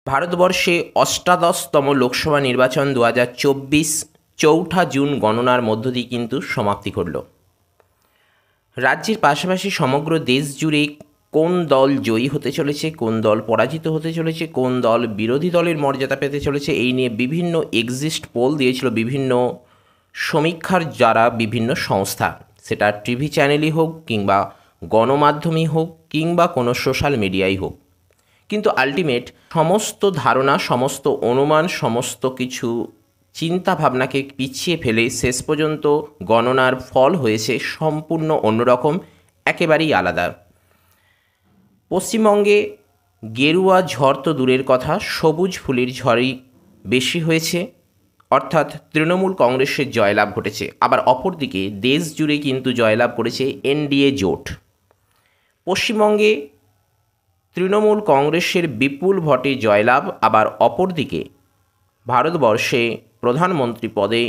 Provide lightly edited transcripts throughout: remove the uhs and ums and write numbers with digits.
ভারতবর্ষে অষ্টাদশতম লোকসভা নির্বাচন 2024 চৌঠা জুন গণনার মধ্য দিয়ে কিন্তু সমাপ্তি ঘটল। রাজ্যের পাশাপাশি সমগ্র দেশ জুড়ে কোন দল জয়ী হতে চলেছে, কোন দল পরাজিত হতে চলেছে, কোন দল বিরোধী দলের মর্যাদা পেতে চলেছে, এই নিয়ে বিভিন্ন এক্সিট পোল দিয়েছিল বিভিন্ন সমীক্ষার যারা বিভিন্ন সংস্থা, সেটা টিভি চ্যানেলই হোক কিংবা গণমাধ্যমই হোক কিংবা কোনো সোশ্যাল মিডিয়াই হোক। কিন্তু আলটিমেট সমস্ত ধারণা, সমস্ত অনুমান, সমস্ত কিছু চিন্তা ভাবনাকে পিছিয়ে ফেলে শেষ পর্যন্ত গণনার ফল হয়েছে সম্পূর্ণ অন্যরকম, একেবারেই আলাদা। পশ্চিমবঙ্গে গেরুয়া ঝড় তো দূরের কথা, সবুজ ফুলের ঝড়ই বেশি হয়েছে, অর্থাৎ তৃণমূল কংগ্রেসের জয়লাভ ঘটেছে। আবার অপরদিকে দেশ জুড়ে কিন্তু জয়লাভ করেছে এনডিএ জোট। পশ্চিমবঙ্গে তৃণমূল কংগ্রেসের বিপুল ভোটে জয়লাভ, আবার অপরদিকে ভারতবর্ষে প্রধানমন্ত্রী পদে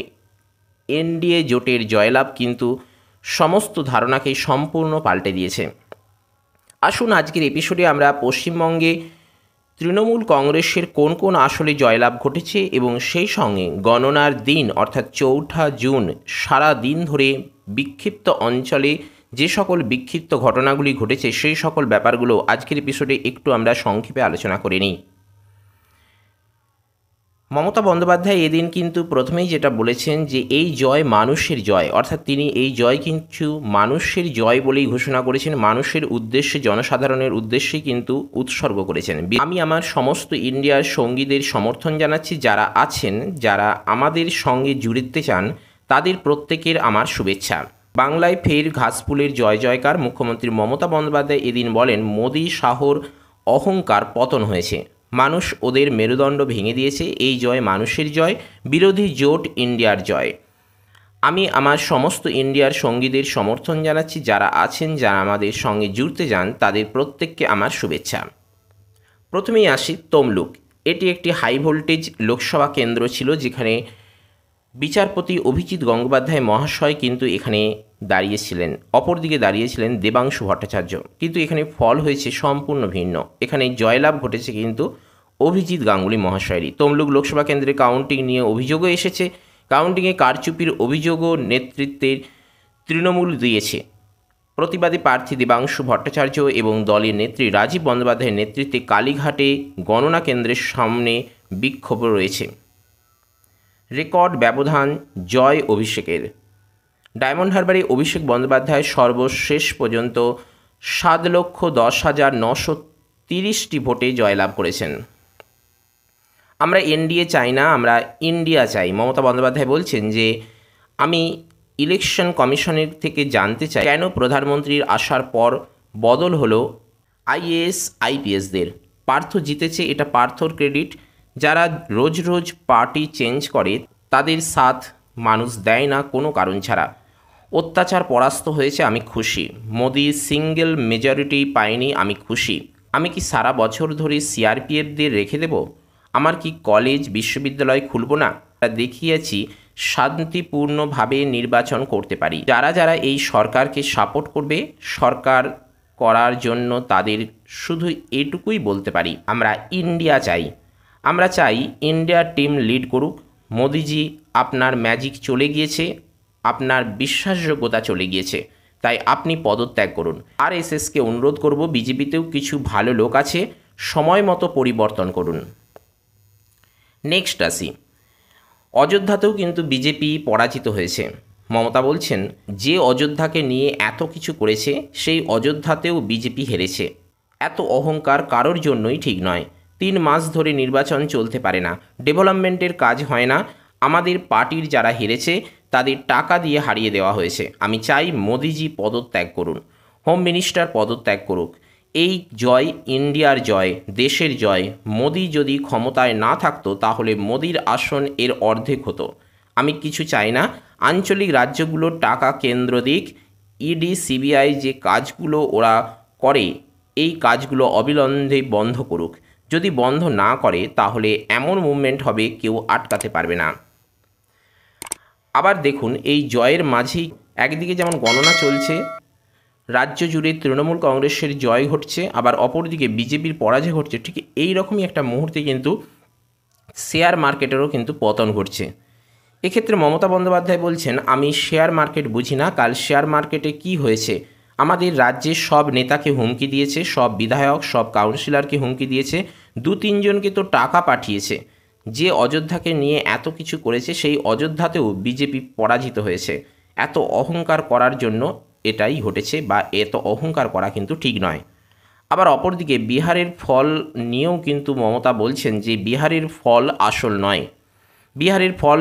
এনডিএ জোটের জয়লাভ কিন্তু সমস্ত ধারণাকেই সম্পূর্ণ পাল্টে দিয়েছে। আসুন আজকের এপিসোডে আমরা পশ্চিমবঙ্গে তৃণমূল কংগ্রেসের কোন কোন আসলে জয়লাভ ঘটেছে এবং সেই সঙ্গে গণনার দিন অর্থাৎ চৌঠা জুন সারা দিন ধরে বিক্ষিপ্ত অঞ্চলে যে সকল বিক্ষিপ্ত ঘটনাগুলি ঘটেছে সেই সকল ব্যাপারগুলো আজকের এপিসোডে একটু আমরা সংক্ষেপে আলোচনা করে নিই। মমতা বন্দ্যোপাধ্যায় এদিন কিন্তু প্রথমেই যেটা বলেছেন যে এই জয় মানুষের জয়, অর্থাৎ তিনি এই জয় কিন্তু মানুষের জয় বলেই ঘোষণা করেছেন, মানুষের উদ্দেশ্যে, জনসাধারণের উদ্দেশ্যেই কিন্তু উৎসর্গ করেছেন। আমি আমার সমস্ত ইন্ডিয়ার সঙ্গীদের সমর্থন জানাচ্ছি, যারা আছেন, যারা আমাদের সঙ্গে জুড়তে চান তাদের প্রত্যেকের আমার শুভেচ্ছা। বাংলায় ফের ঘাসফুলের জয় জয়কার। মুখ্যমন্ত্রী মমতা বন্দ্যোপাধ্যায় এদিন বলেন মোদি শাহর অহংকার পতন হয়েছে, মানুষ ওদের মেরুদণ্ড ভেঙে দিয়েছে, এই জয় মানুষের জয়, বিরোধী জোট ইন্ডিয়ার জয়। আমি আমার সমস্ত ইন্ডিয়ার সঙ্গীদের সমর্থন জানাচ্ছি, যারা আছেন, যারা আমাদের সঙ্গে জুড়তে চান তাদের প্রত্যেককে আমার শুভেচ্ছা। প্রথমেই আসি তমলুক। এটি একটি হাই ভোল্টেজ লোকসভা কেন্দ্র ছিল, যেখানে বিচারপতি অভিজিৎ গঙ্গোপাধ্যায় মহাশয় কিন্তু এখানে দাঁড়িয়েছিলেন, অপরদিকে দাঁড়িয়েছিলেন দেবাংশু ভট্টাচার্য। কিন্তু এখানে ফল হয়েছে সম্পূর্ণ ভিন্ন, এখানে জয়লাভ ঘটেছে কিন্তু অভিজিৎ গাঙ্গুলি মহাশয়েরই। তমলুক লোকসভা কেন্দ্রে কাউন্টিং নিয়ে অভিযোগও এসেছে, কাউন্টিংয়ে কারচুপির অভিযোগও নেতৃত্বের তৃণমূল দিয়েছে। প্রতিবাদী প্রার্থী দেবাংশু ভট্টাচার্য এবং দলের নেত্রী রাজীব বন্দ্যোপাধ্যায়ের নেতৃত্বে কালীঘাটে গণনা কেন্দ্রের সামনে বিক্ষোভ রয়েছে। রেকর্ড ব্যবধান জয় অভিষেকের। ডায়মন্ড হারবারে অভিষেক বন্দ্যোপাধ্যায় সর্বশেষ পর্যন্ত 7,10,930টি ভোটে জয়লাভ করেছেন। আমরা এনডিএ চাই না, আমরা ইন্ডিয়া চাই। মমতা বন্দ্যোপাধ্যায় বলছেন যে আমি ইলেকশন কমিশনের থেকে জানতে চাই কেন প্রধানমন্ত্রীর আসার পর বদল হলো আইএএস আইপিএসদের। পার্থ জিতেছে, এটা পার্থর ক্রেডিট। যারা রোজ রোজ পার্টি চেঞ্জ করে তাদের সাথ মানুষ দেয় না কোনো কারণ ছাড়া। অত্যাচার পরাস্ত হয়েছে, আমি খুশি। মোদি সিঙ্গেল মেজরিটি পায়নি, আমি খুশি। আমি কি সারা বছর ধরে সিআরপিএফদের রেখে দেব? আমার কি কলেজ বিশ্ববিদ্যালয় খুলব না? দেখিয়েছি শান্তিপূর্ণভাবে নির্বাচন করতে পারি। যারা যারা এই সরকারকে সাপোর্ট করবে, সরকার করার জন্য তাদের শুধু এটুকুই বলতে পারি, আমরা ইন্ডিয়া চাই। আমরা চাই ইন্ডিয়া টিম লিড করুক। মোদিজি আপনার ম্যাজিক চলে গিয়েছে, আপনার বিশ্বাসযোগ্যতা চলে গিয়েছে, তাই আপনি পদত্যাগ করুন। আরএসএসকে অনুরোধ করব, বিজেপিতেও কিছু ভালো লোক আছে, সময় মতো পরিবর্তন করুন। নেক্সট আসি, অযোধ্যাতেও কিন্তু বিজেপি পরাজিত হয়েছে। মমতা বলছেন যে অযোধ্যাকে নিয়ে এত কিছু করেছে সেই অযোধ্যাতেও বিজেপি হেরেছে। এত অহংকার কারোর জন্যই ঠিক নয়। 3 মাস ধরে নির্বাচন চলতে পারে না, ডেভেলপমেন্টের কাজ হয় না। আমাদের পার্টির যারা হেরেছে তাদের টাকা দিয়ে হারিয়ে দেওয়া হয়েছে। আমি চাই মোদিজি পদত্যাগ করুন, হোম মিনিস্টার পদত্যাগ করুক। এই জয় ইন্ডিয়ার জয়, দেশের জয়। মোদি যদি ক্ষমতায় না থাকতো তাহলে মোদির আসন এর অর্ধেক হতো। আমি কিছু চাই না, আঞ্চলিক রাজ্যগুলোর টাকা কেন্দ্র দিক। ইডি সিবিআই যে কাজগুলো ওরা করে এই কাজগুলো অবিলম্বে বন্ধ করুক। যদি বন্ধ না করে তাহলে এমন মুভমেন্ট হবে কেউ আটকাতে পারবে না। আবার দেখুন এই জয়ের মাঝেই একদিকে যেমন গণনা চলছে, রাজ্য জুড়ে তৃণমূল কংগ্রেসের জয় ঘটছে, আবার অপরদিকে বিজেপির পরাজয় ঘটছে, ঠিক এই রকমই একটা মুহূর্তে কিন্তু শেয়ার মার্কেটেরও কিন্তু পতন ঘটছে। এক্ষেত্রে মমতা বন্দ্যোপাধ্যায় বলছেন, আমি শেয়ার মার্কেট বুঝি না, কাল শেয়ার মার্কেটে কি হয়েছে। আমাদের রাজ্যের সব নেতাকে হুমকি দিয়েছে, সব বিধায়ক, সব কাউন্সিলরকে হুমকি দিয়েছে, 2-3 জনকে তো টাকা পাঠিয়েছে। যে অযোধ্যাকে নিয়ে এত কিছু করেছে, সেই অযোধ্যাতেও বিজেপি পরাজিত হয়েছে। এত অহংকার করার জন্য এটাই ঘটেছে, বা এত অহংকার করা কিন্তু ঠিক নয়। আবার অপরদিকে বিহারের ফল নিয়েও কিন্তু মমতা বলছেন যে বিহারের ফল আসল নয়। বিহারের ফল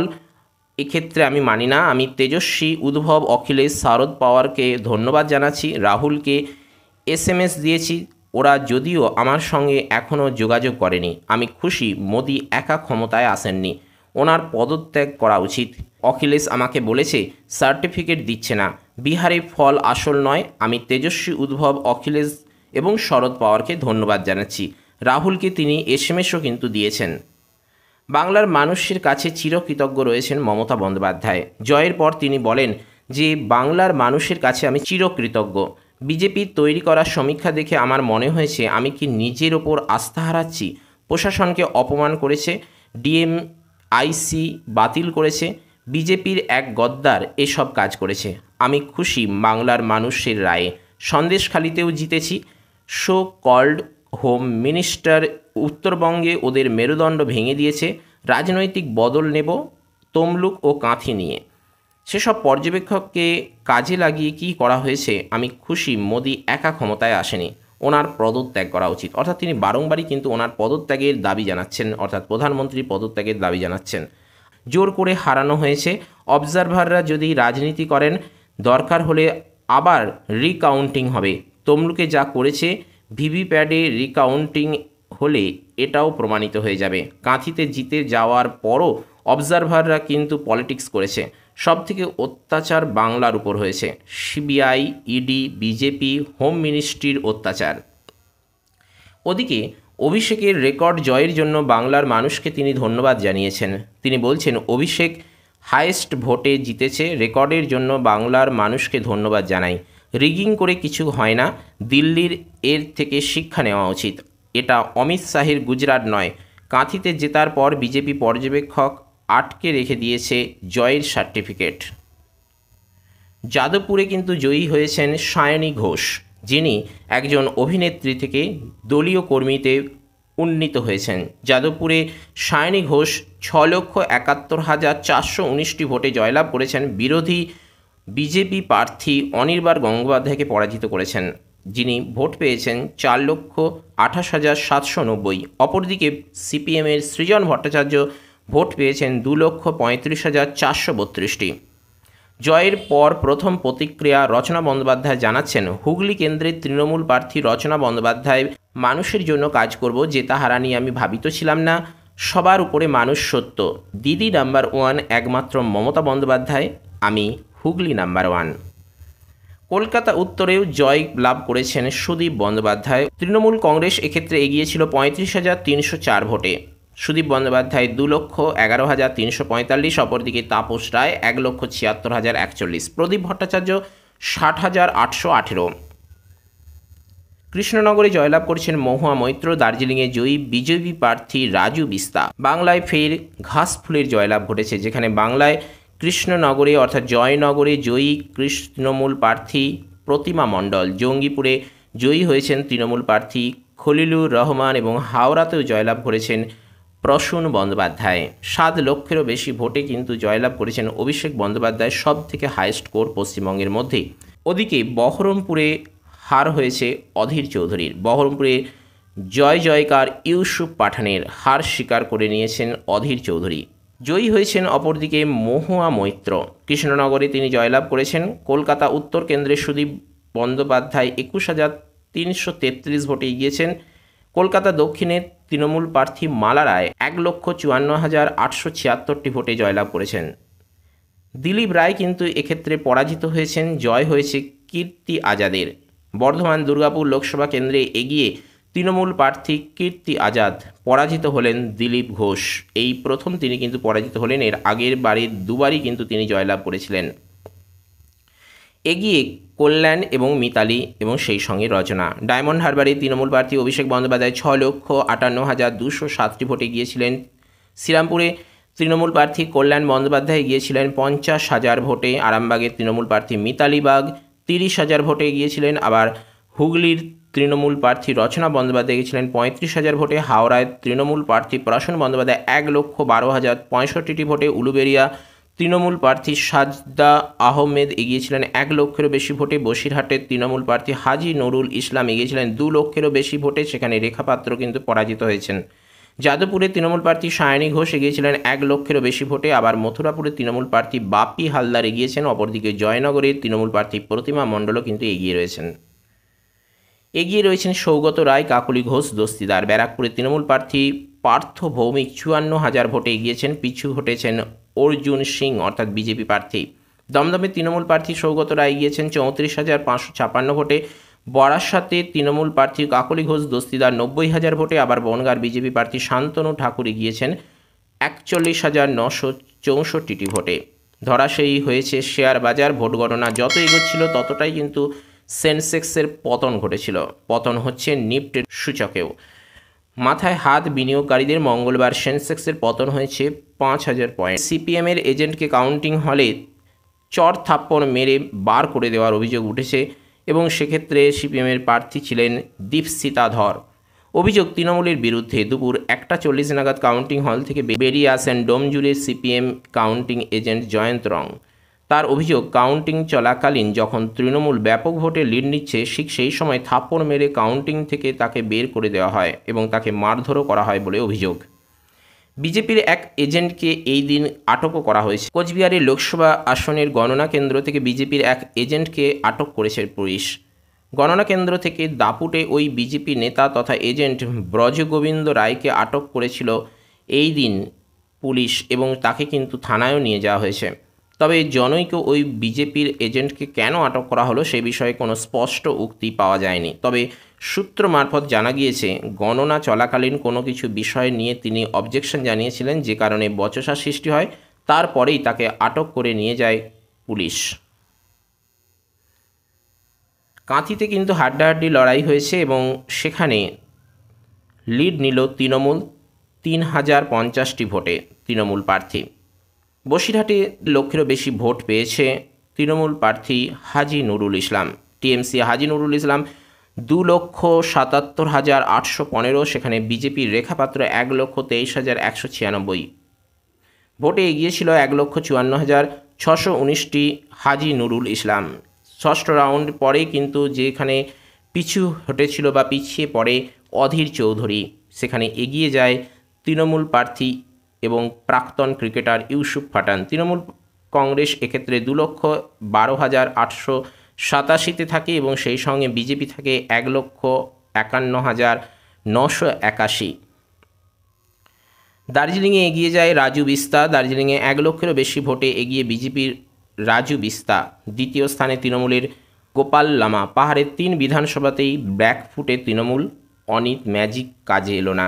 এক্ষেত্রে আমি মানি না। আমি তেজস্বী, উদ্ভব, অখিলেশ, শারদ পাওয়ারকে ধন্যবাদ জানাচ্ছি, রাহুলকে SMS দিয়েছি, ওরা যদিও আমার সঙ্গে এখনও যোগাযোগ করেনি। আমি খুশি মোদি একা ক্ষমতায় আসেননি, ওনার পদত্যাগ করা উচিত। অখিলেশ আমাকে বলেছে সার্টিফিকেট দিচ্ছে না। বিহারের ফল আসল নয়। আমি তেজস্বী, উদ্ভব, অখিলেশ এবং শরদ পাওয়ারকে ধন্যবাদ জানাচ্ছি। রাহুলকে তিনি SMS-ও কিন্তু দিয়েছেন। বাংলার মানুষের কাছে চিরকৃতজ্ঞ রয়েছেন মমতা বন্দ্যোপাধ্যায়। জয়ের পর তিনি বলেন যে বাংলার মানুষের কাছে আমি চিরকৃতজ্ঞ। বিজেপির তৈরি করা সমীক্ষা দেখে আমার মনে হয়েছে আমি কি নিজের ওপর আস্থা হারাচ্ছি। প্রশাসনকে অপমান করেছে, DMIC বাতিল করেছে, বিজেপির এক গদ্দার এসব কাজ করেছে। আমি খুশি বাংলার মানুষের রায়ে। সন্দেশখালিতেও জিতেছি। সো কল্ড হোম মিনিস্টার উত্তরবঙ্গে ওদের মেরুদণ্ড ভেঙে দিয়েছে। রাজনৈতিক বদল নেব তমলুক ও কাঁথি নিয়ে। সেসব পর্যবেক্ষককে কাজে লাগিয়ে কি করা হয়েছে। আমি খুশি মোদি একা ক্ষমতায় আসেনি, ওনার পদত্যাগ করা উচিত। অর্থাৎ তিনি বারংবারই কিন্তু ওনার পদত্যাগের দাবি জানাচ্ছেন, অর্থাৎ প্রধানমন্ত্রীর পদত্যাগের দাবি জানাচ্ছেন। জোর করে হারানো হয়েছে। অবজারভাররা যদি রাজনীতি করেন, দরকার হলে আবার রিকাউন্টিং হবে। তমলুকে যা করেছে, ভিভিপ্যাডে রিকাউন্টিং হলে এটাও প্রমাণিত হয়ে যাবে। কাঁথিতে জিতে যাওয়ার পরও অবজারভাররা কিন্তু পলিটিক্স করেছে। সবথেকে অত্যাচার বাংলার উপর হয়েছে। CBI, ED, বিজেপি, হোম মিনিস্ট্রির অত্যাচার। ওদিকে অভিষেকের রেকর্ড জয়ের জন্য বাংলার মানুষকে তিনি ধন্যবাদ জানিয়েছেন। তিনি বলছেন, অভিষেক হাইয়েস্ট ভোটে জিতেছে, রেকর্ডের জন্য বাংলার মানুষকে ধন্যবাদ জানাই। রিগিং করে কিছু হয় না, দিল্লির এর থেকে শিক্ষা নেওয়া উচিত। এটা অমিত শাহের গুজরাট নয়। কাঁথিতে জেতার পর বিজেপি পর্যবেক্ষক আটকে রেখে দিয়েছে জয়ের সার্টিফিকেট। যাদবপুরে কিন্তু জয়ী হয়েছেন সায়নী ঘোষ, যিনি একজন অভিনেত্রী থেকে দলীয় কর্মীতে উন্নীত হয়েছেন। যাদবপুরে সায়নী ঘোষ 6,71,419টি ভোটে জয়লাভ করেছেন। বিরোধী বিজেপি প্রার্থী অনির্বাণ গঙ্গোপাধ্যায়কে পরাজিত করেছেন, যিনি ভোট পেয়েছেন 4,28,790। অপরদিকে CPM-এর সৃজন ভট্টাচার্য ভোট পেয়েছেন 2,35,432টি। জয়ের পর প্রথম প্রতিক্রিয়া রচনা বন্দ্যোপাধ্যায় জানাচ্ছেন, হুগলি কেন্দ্রের তৃণমূল প্রার্থী রচনা বন্দ্যোপাধ্যায়, মানুষের জন্য কাজ করব, জেতা হারা নিয়ে আমি ভাবিত ছিলাম না। সবার উপরে মানুষ সত্য। দিদি নাম্বার 1 একমাত্র মমতা বন্দ্যোপাধ্যায়, আমি হুগলি নাম্বার 1। কলকাতা উত্তরেও জয় লাভ করেছেন সুদীপ বন্দ্যোপাধ্যায়। তৃণমূল কংগ্রেস এক্ষেত্রে এগিয়েছিল 35,304 ভোটে। সুদীপ বন্দ্যোপাধ্যায় 2,11,345, অপরদিকে তাপস রায় 1,76,041, প্রদীপ ভট্টাচার্য 60,818। কৃষ্ণনগরে জয়লাভ করেছেন মহুয়া মৈত্র। দার্জিলিংয়ে জয়ী বিজেপি প্রার্থী রাজু বিস্তা। বাংলায় ফের ঘাসফুলের জয়লাভ ঘটেছে, যেখানে বাংলায় কৃষ্ণনগরে অর্থাৎ জয়নগরে জয়ী তৃণমূল প্রার্থী প্রতিমা মণ্ডল। জঙ্গিপুরে জয়ী হয়েছেন তৃণমূল প্রার্থী খলিলুর রহমান এবং হাওড়াতেও জয়লাভ করেছেন প্রসূন বন্দ্যোপাধ্যায়। 7 লক্ষেরও বেশি ভোটে কিন্তু জয়লাভ করেছেন অভিষেক বন্দ্যোপাধ্যায়, সব থেকে হাইয়েস্ট স্কোর পশ্চিমবঙ্গের মধ্যে। ওদিকে বহরমপুরে হার হয়েছে অধীর চৌধুরীর। বহরমপুরে জয় জয়কার ইউসুফ পাঠানের, হার স্বীকার করে নিয়েছেন অধীর চৌধুরী। জয়ী হয়েছেন অপরদিকে মহুয়া মৈত্র। কৃষ্ণনগরে তিনি জয়লাভ করেছেন। কলকাতা উত্তর কেন্দ্রে সুদীপ বন্দ্যোপাধ্যায় 21,333 ভোটে এগিয়েছেন। কলকাতা দক্ষিণে তৃণমূল প্রার্থী মালা রায় 1,54,876টি ভোটে জয়লাভ করেছেন। দিলীপ রায় কিন্তু এক্ষেত্রে পরাজিত হয়েছেন। জয় হয়েছে কীর্তি আজাদের। বর্ধমান দুর্গাপুর লোকসভা কেন্দ্রে এগিয়ে তৃণমূল প্রার্থী কীর্তি আজাদ, পরাজিত হলেন দিলীপ ঘোষ। এই প্রথম তিনি কিন্তু পরাজিত হলেন, এর আগের বারে দুবারই কিন্তু তিনি জয়লাভ করেছিলেন। এগিয়ে কল্যাণ এবং মিতালি এবং সেই সঙ্গে রচনা। ডায়মন্ড হারবারে তৃণমূল প্রার্থী অভিষেক বন্দ্যোপাধ্যায় 6,58,207টি ভোটে গিয়েছিলেন। শ্রীরামপুরে তৃণমূল প্রার্থী কল্যাণ বন্দ্যোপাধ্যায় গিয়েছিলেন 50,000 ভোটে। আরামবাগের তৃণমূল প্রার্থী মিতালি বাগ 30,000 ভোটে গিয়েছিলেন। আবার হুগলির তৃণমূল প্রার্থী রচনা বন্দ্যোপাধ্যায় গিয়েছিলেন 35,000 ভোটে। হাওড়ায় তৃণমূল প্রার্থী পরাশর বন্দ্যোপাধ্যায় 1,12,065টি ভোটে। উলুবেড়িয়া তৃণমূল প্রার্থী সাজদা আহমেদ এগিয়েছিলেন 1 লক্ষেরও বেশি ভোটে। বসিরহাটের তৃণমূল প্রার্থী হাজি নুরুল ইসলাম এগিয়েছিলেন 2 লক্ষেরও বেশি ভোটে, সেখানে রেখা পাত্র কিন্তু পরাজিত হয়েছেন। যাদবপুরে তৃণমূল প্রার্থী সায়নী ঘোষ এগিয়েছিলেন 1 লক্ষেরও বেশি ভোটে। আবার মথুরাপুরে তৃণমূল প্রার্থী বাপি হালদার এগিয়েছেন। অপরদিকে জয়নগরের তৃণমূল প্রার্থী প্রতিমা মণ্ডলও কিন্তু এগিয়ে রয়েছেন সৌগত রায়, কাকলি ঘোষ দস্তিদার। ব্যারাকপুরে তৃণমূল প্রার্থী পার্থ ভৌমিক 54,000 ভোটে এগিয়েছেন, পিছু হটেছেন অর্জুন সিং অর্থাৎ বিজেপি প্রার্থী। দমদমে তৃণমূল প্রার্থী সৌগত রায় এগিয়েছেন 34,556 ভোটে। বারাসাতে তৃণমূল প্রার্থী কাকলি ঘোষ দস্তিদার 90,000 ভোটে। আবার বনগাঁর বিজেপি প্রার্থী শান্তনু ঠাকুর এগিয়েছেন 41,964টি ভোটে। ধরাশায়ী হয়েছে শেয়ার বাজার। ভোট গণনা যত এগোচ্ছিল ততটাই কিন্তু সেন্সেক্সের পতন ঘটেছিল। পতন হচ্ছে নিফটির সূচকেও। মাথায় হাত বিনিয়োগকারীদের। মঙ্গলবার সেন্সেক্সের পতন হয়েছে 5,000 পয়েন্ট। সিপিএমের এজেন্টকে কাউন্টিং হলে চর থাপ্পড় মেরে বার করে দেওয়ার অভিযোগ উঠেছে এবং সেক্ষেত্রে সিপিএমের প্রার্থী ছিলেন দীপশিতা ধর। অভিযোগ তৃণমূলের বিরুদ্ধে। দুপুর 1:40 নাগাদ কাউন্টিং হল থেকে বেরিয়ে আসেন ডোমজুড়ের সিপিএম কাউন্টিং এজেন্ট জয়ন্ত রং। তার অভিযোগ, কাউন্টিং চলাকালীন যখন তৃণমূল ব্যাপক ভোটে লিড নিচ্ছে ঠিক সেই সময় থাপ্পড় মেরে কাউন্টিং থেকে তাকে বের করে দেওয়া হয় এবং তাকে মারধরও করা হয় বলে অভিযোগ। বিজেপির এক এজেন্টকে এই দিন আটকও করা হয়েছে। কোচবিহারের লোকসভা আসনের গণনা কেন্দ্র থেকে বিজেপির এক এজেন্টকে আটক করেছে পুলিশ। গণনা কেন্দ্র থেকে দাপুটে ওই বিজেপি নেতা তথা এজেন্ট ব্রজগোবিন্দ রায়কে আটক করেছিল এই দিন পুলিশ এবং তাকে কিন্তু থানায়ও নিয়ে যাওয়া হয়েছে। তবে জনৈক ওই বিজেপির এজেন্টকে কেন আটক করা হলো সে বিষয়ে কোনো স্পষ্ট উক্তি পাওয়া যায়নি। তবে সূত্র মারফত জানা গিয়েছে গণনা চলাকালীন কোনো কিছু বিষয় নিয়ে তিনি অবজেকশন জানিয়েছিলেন, যে কারণে বচসা সৃষ্টি হয়। তারপরেই তাকে আটক করে নিয়ে যায় পুলিশ। কাঁথিতে কিন্তু হাড্ডাহাড্ডি লড়াই হয়েছে এবং সেখানে লিড নিল তৃণমূল 3,050টি ভোটে তৃণমূল প্রার্থী। বসিরহাটে লক্ষেরও বেশি ভোট পেয়েছে তৃণমূল প্রার্থী হাজি নুরুল ইসলাম। টিএমসি হাজি নুরুল ইসলাম 2,77,815, সেখানে বিজেপির রেখাপাত্র 1,23,196 ভোটে এগিয়েছিল 1,54,619টি হাজি নুরুল ইসলাম। ষষ্ঠ রাউন্ড পরে কিন্তু যেখানে পিছু হটেছিল বা পিছিয়ে পড়ে অধীর চৌধুরী, সেখানে এগিয়ে যায় তৃণমূল প্রার্থী এবং প্রাক্তন ক্রিকেটার ইউসুফ পাঠান। তৃণমূল কংগ্রেস এক্ষেত্রে 2,12,887 থাকে এবং সেই সঙ্গে বিজেপি থাকে 1,51,981। দার্জিলিংয়ে এগিয়ে যায় রাজু বিস্তা। দার্জিলিংয়ে 1 লক্ষেরও বেশি ভোটে এগিয়ে বিজেপির রাজু বিস্তা। দ্বিতীয় স্থানে তৃণমূলের গোপাল লামা। পাহাড়ের 3 বিধানসভাতেই ব্যাকফুটে তৃণমূল। অনিত ম্যাজিক কাজে এলো না।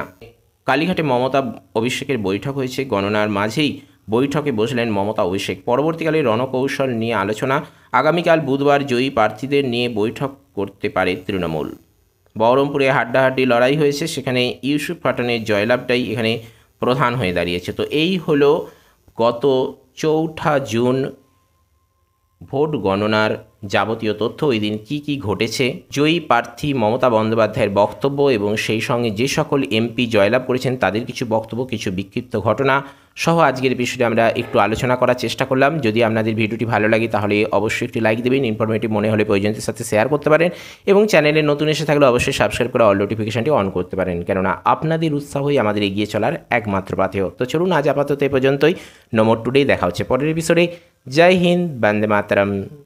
কালীঘাটে মমতা অভিষেকের বৈঠক হয়েছে। গণনার মাঝেই বৈঠকে বসলেন মমতা অভিষেক। পরবর্তীকালে রণকৌশল নিয়ে আলোচনা। আগামীকাল বুধবার জয়ী প্রার্থীদের নিয়ে বৈঠক করতে পারে তৃণমূল। বহরমপুরে হাড্ডাহাড্ডি লড়াই হয়েছে, সেখানে ইউসুফ পাঠানের জয়লাভটাই এখানে প্রধান হয়ে দাঁড়িয়েছে। তো এই হলো গত 4 জুন ভোট গণনার যাবতীয় তথ্য। ওই দিন কী কী ঘটেছে, জয়ী প্রার্থী মমতা বন্দ্যোপাধ্যায়ের বক্তব্য এবং সেই সঙ্গে যে সকল এমপি জয়লাভ করেছেন তাদের কিছু বক্তব্য, কিছু বিক্ষিপ্ত ঘটনা সহ আজকের বিষয়টি আমরা একটু আলোচনা করার চেষ্টা করলাম। যদি আপনাদের ভিডিওটি ভালো লাগে তাহলে অবশ্যই একটি লাইক দেবেন, ইনফরমেটিভ মনে হলে প্রয়োজনদের সাথে শেয়ার করতে পারেন এবং চ্যানেলে নতুন এসে থাকলে অবশ্যই সাবস্ক্রাইব করে অল নোটিফিকেশনটি অন করতে পারেন, কেননা আপনাদের উৎসাহই আমাদের এগিয়ে চলার একমাত্র পাথেয়। তো চলুন আজ আপাতত এ পর্যন্তই। No more today. দেখা হচ্ছে পরের এপিসোডে। জয় হিন্দ, বন্দে মাতরম।